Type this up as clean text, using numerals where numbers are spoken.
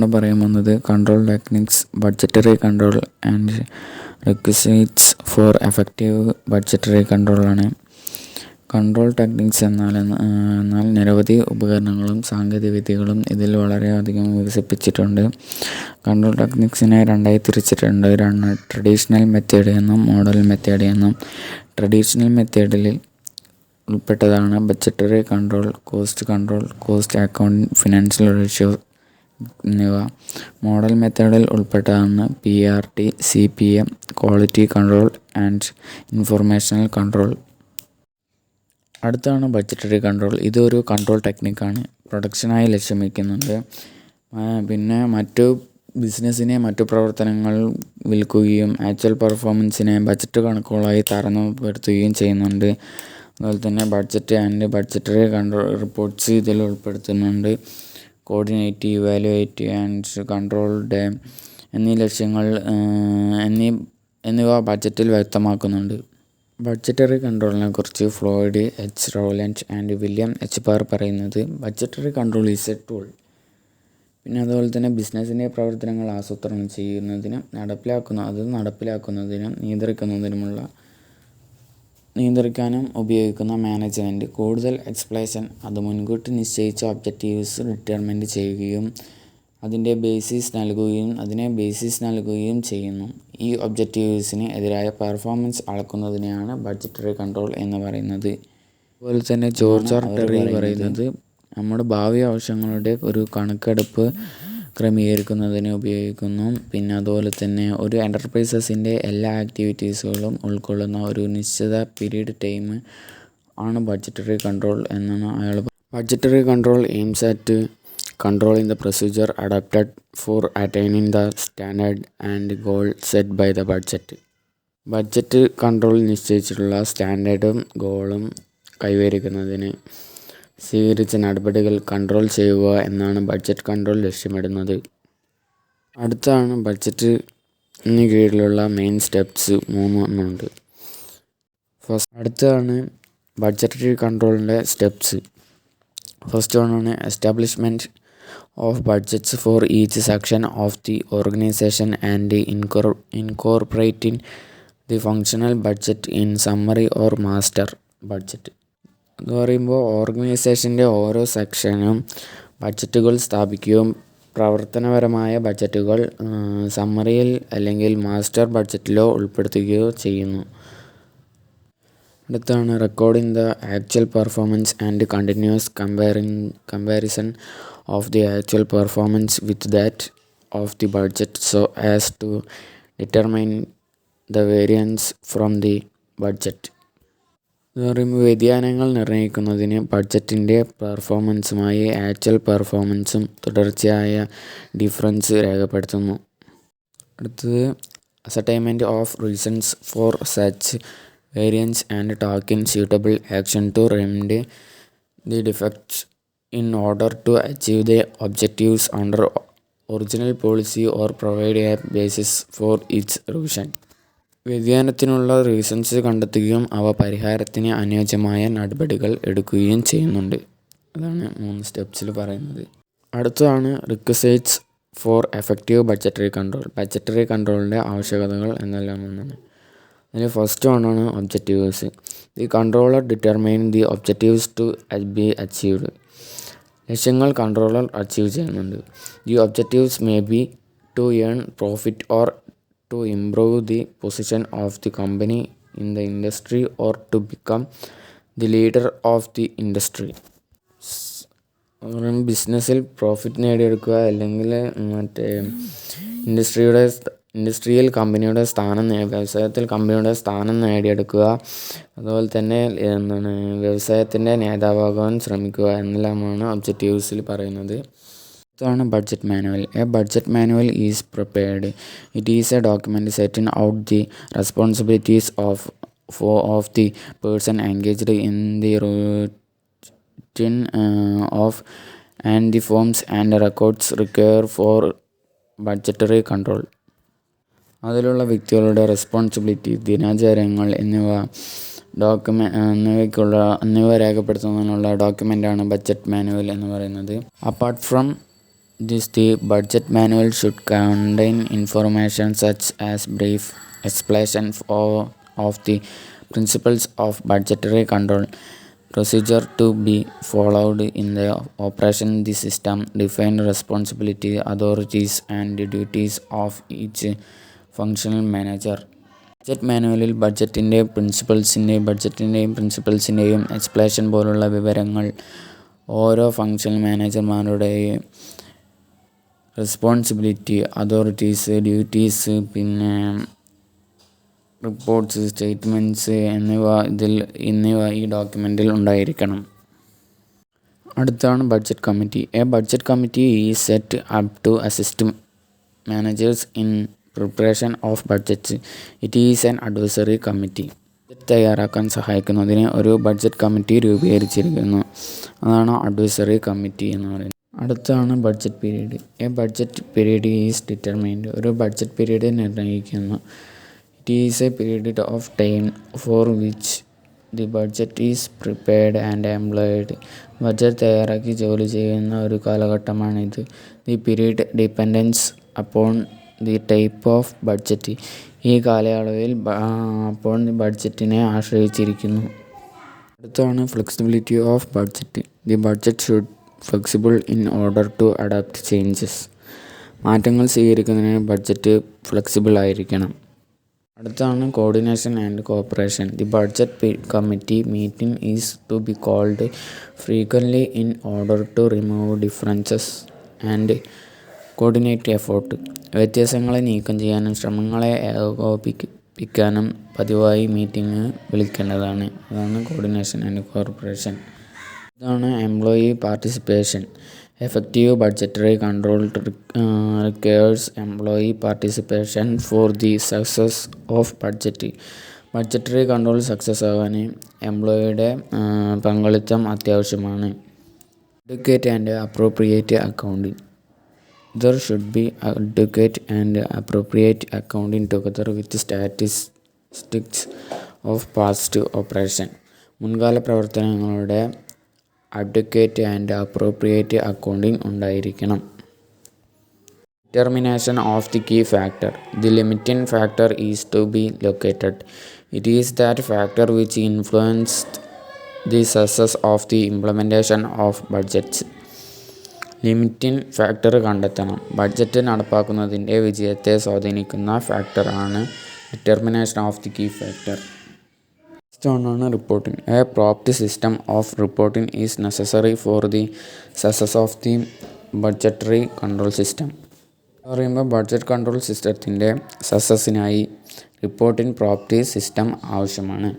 നമ്മളിവിടെ പറയാൻ പോകുന്നത് control techniques, budgetary control and requisites for effective budgetary കൺട്രോളാണ്. കൺട്രോൾ ടെക്നിക്സ് എന്നാൽ നിരവധി ഉപകരണങ്ങളും സാങ്കേതികവിദ്യകളും ഇതിൽ വളരെയധികം വികസിപ്പിച്ചിട്ടുണ്ട്. കൺട്രോൾ ടെക്നിക്സിനെ രണ്ടായി തിരിച്ചിട്ടുണ്ട്. ട്രഡീഷണൽ മെത്തേഡ് എന്നും മോഡൽ മെത്തേഡ് എന്നും. ട്രഡീഷണൽ മെത്തേഡിൽ ഉൾപ്പെട്ടതാണ് budgetary control, cost accounting, financial ratio എന്നിവ. മോഡൽ മെത്തേഡിൽ ഉൾപ്പെട്ടതാണ് PRT, CPM, quality control and informational control. അടുത്താണ് ബഡ്ജറ്ററി കൺട്രോൾ. ഇതൊരു കൺട്രോൾ ടെക്നിക്കാണ്. പ്രൊഡക്ഷനായി ലക്ഷ്യം വയ്ക്കുന്നുണ്ട്. പിന്നെ മറ്റു പ്രവർത്തനങ്ങൾ വിൽക്കുകയും ആക്ച്വൽ പെർഫോമൻസിനെ ബഡ്ജറ്റ് കണക്കുകളായി താരതമ്യപ്പെടുത്തുകയും ചെയ്യുന്നുണ്ട്. അതുപോലെ തന്നെ budget and budgetary control reports ഇതിൽ ഉൾപ്പെടുത്തുന്നുണ്ട്. കോർഡിനേറ്റ്, ഇവാലുവേറ്റ് ആൻഡ് കൺട്രോൾഡ് എന്നീ ലക്ഷ്യങ്ങൾ എന്നിവ ബഡ്ജറ്റിൽ വ്യക്തമാക്കുന്നുണ്ട്. ബഡ്ജറ്ററി കൺട്രോളിനെ കുറിച്ച് Floyd H. Roland and William H. Barr പറയുന്നത്, budgetary control is a tool. പിന്നെ അതുപോലെ തന്നെ ബിസിനസ്സിൻ്റെ പ്രവർത്തനങ്ങൾ ആസൂത്രണം ചെയ്യുന്നതിനും നടപ്പിലാക്കുന്നതിനും നിയന്ത്രിക്കാനും ഉപയോഗിക്കുന്ന മാനേജ്മെൻറ്റ്. കൂടുതൽ എക്സ്പ്ലേഷൻ അത് മുൻകൂട്ടി നിശ്ചയിച്ച ഒബ്ജക്റ്റീവ്സ് ഡിറ്റർമിൻ ചെയ്യുകയും അതിനെ ബേസിസ് നൽകുകയും ചെയ്യുന്നു. ഈ ഒബ്ജക്റ്റീവ്സിന് എതിരായ പെർഫോമൻസ് അളക്കുന്നതിനെയാണ് ബഡ്ജറ്ററി കൺട്രോൾ എന്ന് പറയുന്നത്. അതുപോലെ തന്നെ ജോർജ് ആർ. ടെറി പറയുന്നത്, നമ്മുടെ ഭാവി ആവശ്യങ്ങളുടെ ഒരു കണക്കെടുപ്പ് ക്രമീകരിക്കുന്നതിന് ഉപയോഗിക്കുന്നു. പിന്നെ അതുപോലെ തന്നെ ഒരു എൻ്റർപ്രൈസസിൻ്റെ എല്ലാ ആക്ടിവിറ്റീസുകളും ഉൾക്കൊള്ളുന്ന ഒരു നിശ്ചിത പീരീഡ് ടൈം ആണ് ബഡ്ജറ്ററി കൺട്രോൾ എന്നാണ് അയാൾ. Budgetary control aims at controlling the procedure adopted for attaining the standard and goal set by the budget. Budget control നിശ്ചയിച്ചിട്ടുള്ള സ്റ്റാൻഡേർഡും ഗോളും കൈവരിക്കുന്നതിന് സ്വീകരിച്ച നടപടികൾ കൺട്രോൾ ചെയ്യുക എന്നാണ് ബഡ്ജറ്റ് കൺട്രോൾ ലക്ഷ്യമിടുന്നത്. അടുത്താണ് ബഡ്ജറ്റിന് കീഴിലുള്ള മെയിൻ സ്റ്റെപ്സ് 3 എണ്ണമുണ്ട്. അടുത്താണ് ബഡ്ജറ്ററി കൺട്രോളിൻ്റെ സ്റ്റെപ്സ്. ഫസ്റ്റ് വണ്ണാണ് establishment of budgets for each section of the organisation and incorporating the functional budget in summary or master budget. എന്ന് പറയുമ്പോൾ ഓർഗനൈസേഷൻ്റെ ഓരോ സെക്ഷനും ബഡ്ജറ്റുകൾ സ്ഥാപിക്കുകയും പ്രവർത്തനപരമായ ബഡ്ജറ്റുകൾ സമ്മറിയിൽ അല്ലെങ്കിൽ മാസ്റ്റർ ബഡ്ജറ്റിലോ ഉൾപ്പെടുത്തുകയോ ചെയ്യുന്നു. അടുത്താണ് recording the actual performance and continuous comparison of the actual performance with that of the budget so as to determine the variance from the budget. എന്ന് പറയുമ്പോൾ വ്യതിയാനങ്ങൾ നിർണ്ണയിക്കുന്നതിന് ബഡ്ജറ്റിൻ്റെ പെർഫോമൻസുമായി ആക്ച്വൽ പെർഫോമൻസും തുടർച്ചയായ ഡിഫറൻസ് രേഖപ്പെടുത്തുന്നു. അടുത്തത് ascertainment of reasons for such variance and taking suitable action to remedy the defects in order to achieve the objectives under original policy or provide a basis for its revision. വ്യതിയാനത്തിനുള്ള reasons കണ്ടെത്തുകയും അവ പരിഹാരത്തിന് അനുയോജ്യമായ നടപടികൾ എടുക്കുകയും ചെയ്യുന്നുണ്ട്. അതാണ് 3 സ്റ്റെപ്സിൽ പറയുന്നത്. അടുത്തതാണ് requisites for effective budgetary control. ബഡ്ജറ്ററി കൺട്രോളിൻ്റെ ആവശ്യകതകൾ എന്നെല്ലാം ഒന്നാണ്. അതിൽ ഫസ്റ്റ് വണ്ണാണ് objectives. The controller determine the objectives to be achieved. ലക്ഷ്യങ്ങൾ കൺട്രോളർ അച്ചീവ് ചെയ്യുന്നുണ്ട്. The objectives may be to earn profit or to improve the position of the company in the industry or to become the leader of the industry. ബിസിനസ്സിൽ profit നേടിയെടുക്കുക, അല്ലെങ്കിൽ വ്യവസായത്തിൽ കമ്പനിയുടെ സ്ഥാനം നേടിയെടുക്കുക, അതുപോലെ തന്നെ വ്യവസായത്തിൻ്റെ നേതാവാകാൻ ശ്രമിക്കുക എന്നെല്ലാമാണ് ഒബ്ജക്റ്റീവ്സിൽ പറയുന്നത്. ഇതാണ് budget manual. A budget manual is prepared. It is a document setting out the responsibilities of the person engaged in the routine of and the forms and records require for budgetary control. അതിലുള്ള വ്യക്തികളുടെ responsibility, ദിനാചാരങ്ങൾ എന്നിവ രേഖപ്പെടുത്തുന്നതിനുള്ള ഡോക്യുമെൻ്റാണ് budget manual എന്ന് പറയുന്നത്. Apart from The budget manual should contain information such as brief explanation of the principles of budgetary control, procedure to be followed in the operation the system, define responsibility, authorities and duties of each functional manager. Budget മാനുവലിൽ ബഡ്ജറ്റിൻ്റെയും പ്രിൻസിപ്പൽസിൻ്റെയും explanation പോലുള്ള വിവരങ്ങൾ ഓരോ functional മാനേജർമാരുടെയും responsibility, authorities, duties, പിന്നെ reports, statements എന്നിവ ഈ ഡോക്യുമെൻറ്റിൽ ഉണ്ടായിരിക്കണം. അടുത്താണ് budget committee. A budget committee is set up to assist managers in preparation of budgets. It is an advisory committee. Budget തയ്യാറാക്കാൻ സഹായിക്കുന്നതിന് ഒരു ബഡ്ജറ്റ് കമ്മിറ്റി രൂപീകരിച്ചിരിക്കുന്നു. അതാണ് അഡ്വൈസറി കമ്മിറ്റി എന്ന് പറയുന്നത്. അടുത്താണ് budget period. A budget period is determined. ഒരു budget period നിർണ്ണയിക്കുന്നു. It is a period of time for which the budget is prepared and employed. Budget തയ്യാറാക്കി ജോലി ചെയ്യുന്ന ഒരു കാലഘട്ടമാണിത്. The period depends upon the type of budget. ഈ കാലയളവിൽ അപ്പോൾ ബഡ്ജറ്റിനെ ആശ്രയിച്ചിരിക്കുന്നു. അടുത്താണ് flexibility of budget. The budget should flexible in order to adapt changes. മാറ്റങ്ങൾ സ്വീകരിക്കുന്നതിന് ബഡ്ജറ്റ് ഫ്ലെക്സിബിൾ ആയിരിക്കണം. അടുത്താണ് coordination and corporation. The budget committee meeting is to be called frequently in order to remove differences and coordinate effort. വ്യത്യാസങ്ങളെ നീക്കം ചെയ്യാനും ശ്രമങ്ങളെ ഏകോപിപ്പിക്കാനും പതിവായി മീറ്റിംഗ് വിളിക്കേണ്ടതാണ്. അതാണ് കോർഡിനേഷൻ ആൻഡ് കോർപ്പറേഷൻ. ഇതാണ് employee participation. Effective budgetary control requires employee participation for the success of budget. Budgetary control success ആവാൻ എംപ്ലോയിയുടെ പങ്കാളിത്തം അത്യാവശ്യമാണ്. Advocate and appropriate accounting. There should be adequate and appropriate accounting together with statistics of past operation. മുൻകാല പ്രവർത്തനങ്ങളുടെ advocate and appropriate accounting ഉണ്ടായിരിക്കണം. Determination of the key factor. The limiting factor is to be located. It is that factor which influenced the success of the implementation of budgets. Limiting factor കണ്ടെത്തണം. ബഡ്ജറ്റ് നടപ്പാക്കുന്നതിൻ്റെ വിജയത്തെ സ്വാധീനിക്കുന്ന ഫാക്ടറാണ് determination of the key factor. ാണ് reporting. A prompt system of reporting is necessary for the success of the budgetary control system. പറയുമ്പോൾ budget control സിസ്റ്റത്തിൻ്റെ സക്സസ്സിനായി റിപ്പോർട്ടിംഗ് പ്രോപ്റ്റ് സിസ്റ്റം ആവശ്യമാണ്.